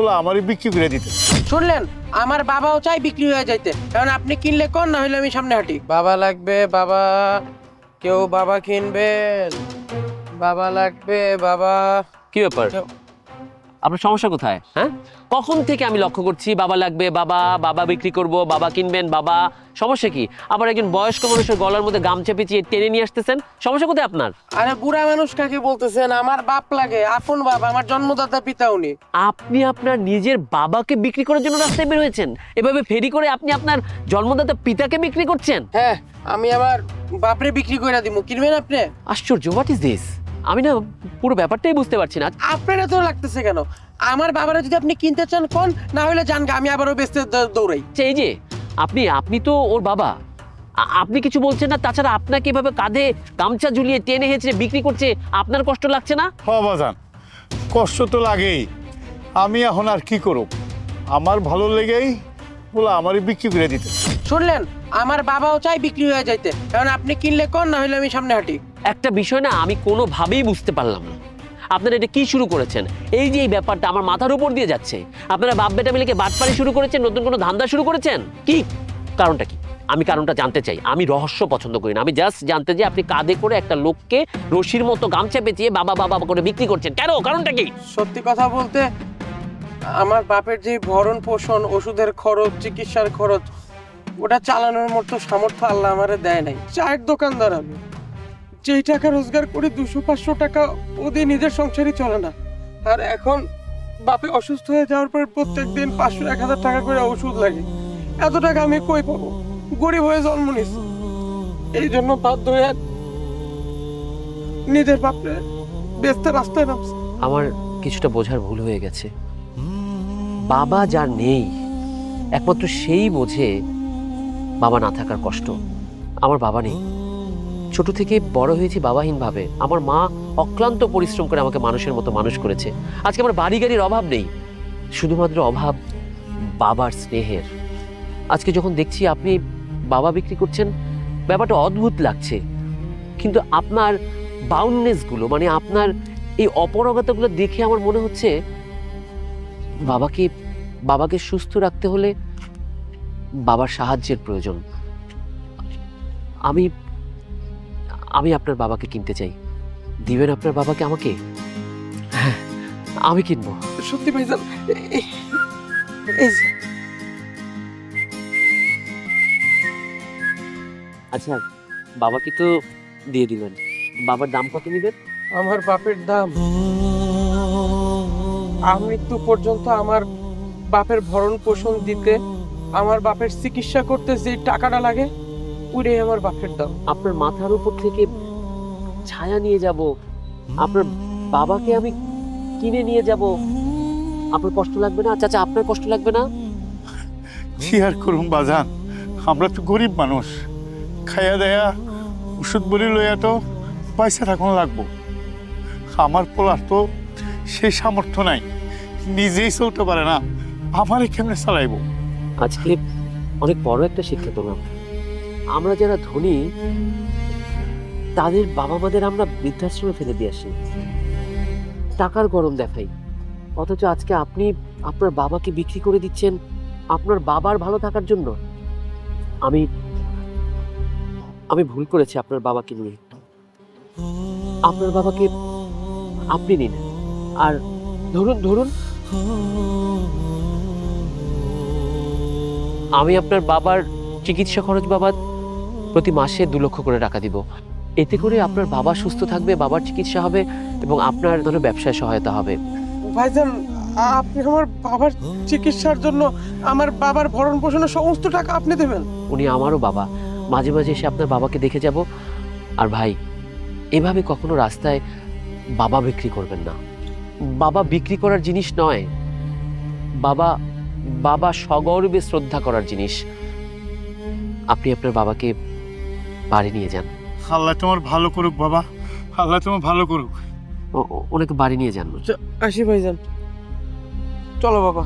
বলে আমারই বিক্রি করে দিতে। শুনলেন, আমার বাবাও চাই বিক্রি হয়ে যাইতে, কারণ আপনি কিনলে কোন, না হলে আমি সামনে হাঁটি। বাবা লাগবে, বাবা, কেউ বাবা কিনবেন? বাবা লাগবে, বাবা। কি ব্যাপার, আপনার সমস্যা কোথায়? হ্যাঁ, কখন থেকে আমি লক্ষ্য করছি বাবা লাগবে, বাবা, বাবা বিক্রি করব, বাবা কিনবেন, বাবা। সমস্যা কি? আবার একজন বয়স্ক মানুষের গলার মধ্যে গামছা পেঁচিয়ে টেনে নিয়ে আসতেছেন, সমস্যা কোথায় আপনার? আরে বুড়া মানুষ কাকে বলতেছেন? আমার বাপ লাগে, আপন বাপ, আমার জন্মদাতা পিতা উনি। আপনি আপনার নিজের বাবাকে বিক্রি করার জন্য রাস্তায় বের হয়েছেন? এভাবে ফেরি করে আপনি আপনার জন্মদাতা পিতাকে বিক্রি করছেন? হ্যাঁ, আমি আমার বাপরে বিক্রি করে দিব, কিনবেন আপনি? আশ্চর্য, হোয়াট ইজ দিস? আমি না পুরো ব্যাপারটাই বুঝতে পারছি না। আপনার এত লাগতেছে কেন? আমার বাবারে যদি আপনি কিনতে চান কোন, না হলে জান আমি আবারও বেচতে দৌড়াই। এই যে আপনি তো ওর বাবা, আপনি কিছু বলছেন না। তাছাড়া আপনাকে এভাবে কাঁধে গামছা ঝুলিয়ে টেনে হেঁচড়ে বিক্রি করছে, আপনার কষ্ট লাগছে না? হ্যাঁ বাজান, কষ্ট তো লাগেই। আমি এখন আর কি করব? আমার ভালো লেগেই বলে আমারই বিক্রি করে দিতে। শুনলেন, আমার বাবাও চাই বিক্রি হয়ে যাইতে, কারণ আপনি কিনলে কোন, না হলে আমি সামনে হাঁটি। একটা বিষয় না আমি কোনোভাবেই বুঝতে পারলাম না, আপনারা এটা কি শুরু করেছেন? এই যে এই ব্যাপারটা আমার মাথার উপর দিয়ে যাচ্ছে। আপনারা বাপ বেটা মিলে বাটপাড়ি শুরু করেছেন, নতুন কোনো ধান্দা শুরু করেছেন? কি কারণটা কি? আমি কারণটা জানতে চাই। আমি রহস্য পছন্দ করি না, আমি জাস্ট জানতে চাই আপনি কাঁধে করে একটা লোককে রশির মতো গামছা পেঁচিয়ে বাবা বাবা করে বিক্রি করছেন কেন? কারণটা কি? সত্যি কথা বলতে, আমার বাপের যে ভরণ পোষণ, ওষুধের খরচ, চিকিৎসার খরচ, ওটা চালানোর মতো সামর্থ্য আল্লাহ আমারে দেয় নাই। চায়ের দোকানদার আমি, যেই টাকা রোজগার করি 200-500 টাকা ওদের নিজের সংসারই চলে না। আর এখন বাপে অসুস্থ হয়ে যাওয়ার পর প্রত্যেক দিন 500-1000 টাকা করে ওষুধ লাগে। এত টাকা আমি কই পাবো? গরিব হয়ে জন্ম নিছি, এই জন্য বাধ্য হয়ে নিজের বাপরে বেচতে রাস্তায় নামছি। আমার কিছুটা বোঝার ভুল হয়ে গেছে। বাবা যার নেই, একমাত্র সেই বোঝে বাবা না থাকার কষ্ট। আমার বাবা নেই, ছোট থেকে বড় হয়েছি বাবাহীন ভাবে। আমার মা অক্লান্ত পরিশ্রম করে আমাকে মানুষের মতো মানুষ করেছে। আজকে আমার বাড়ি গাড়ির অভাব নেই, শুধুমাত্র অভাব বাবার স্নেহের। আজকে যখন দেখছি আপনি বাবা বিক্রি করছেন, ব্যাপারটা অদ্ভুত লাগছে। কিন্তু আপনার বাউন্ডনেসগুলো, মানে আপনার এই অপরগতাগুলো দেখে আমার মনে হচ্ছে বাবাকে সুস্থ রাখতে হলে বাবার সাহায্যের প্রয়োজন। আমি আপনার বাবাকে কিনতে চাই। দিবেন আপনার বাবাকে আমাকে? হ্যাঁ, আমি কিনবো। সত্যি ভাইজান, এই যে। আচ্ছা, বাবাকে তো দিয়ে দিবেন, বাবার দাম কত নেবেন? আমার বাপের দাম, মৃত্যু পর্যন্ত আমার বাপের ভরণ পোষণ দিতে, আমার বাপের চিকিৎসা করতে যে টাকাটা লাগে, ওইটাই আমার বাপের দাম। আপনার মাথার উপর থেকে ছায়া নিয়ে যাব, আপনার বাবাকে আমি কিনে নিয়ে যাব, আপনার কষ্ট লাগবে না? চাচা, আপনার কষ্ট লাগবে না? কি আর করুম বাজান, আমরা তো গরিব মানুষ, খাইয়া দেয়া ওষুধ বলি লইয়া তো পয়সা থাকুন লাগবো। আমার পোলার তো সেই সামর্থ্য নাই, নিজেই চলতে পারে না, আমারে কেমনে চালাইবো? আজকে অনেক বড় একটা শিক্ষা পেলাম। আমরা যারা ধনী, তাদের বাবা মাদের আমরা বৃদ্ধাশ্রমে ফেলে দিয়ে আসি, টাকার গরম দেখাই। অথচ আজকে আপনি আপনার বাবাকে বিক্রি করে দিচ্ছেন আপনার বাবার ভালো থাকার জন্য। আমি ভুল করেছি আপনার বাবাকে নিয়ে। আপনার বাবাকে আপনি নিন, আর ধরুন আমি আপনার বাবার চিকিৎসা খরচ বাবদ প্রতি মাসে 2 লক্ষ করে টাকা দিব। এতে করে আপনার বাবা সুস্থ থাকবে, বাবার চিকিৎসা হবে এবং আপনার ধরো ব্যবসায় সহায়তা হবে। ভাইজান, আপনি আমার বাবার চিকিৎসার জন্য আমার বাবার ভরণ পোষণের সমস্ত টাকা আপনি দেবেন? উনি আমারও বাবা, মাঝে মাঝে এসে আপনার বাবাকে দেখে যাব। আর ভাই, এভাবে কখনো রাস্তায় বাবা বিক্রি করবেন না। বাবা বিক্রি করার জিনিস নয়, বাবা সগর্বে শ্রদ্ধা করার জিনিস। আপনি আপনার বাবাকে বাড়ি নিয়ে যান। আল্লাহ তোমার ভালো করুক বাবা, আল্লাহ তোমার ভালো করুক। ওনাকে বাড়ি নিয়ে যান। আসি ভাইজান, চলো বাবা।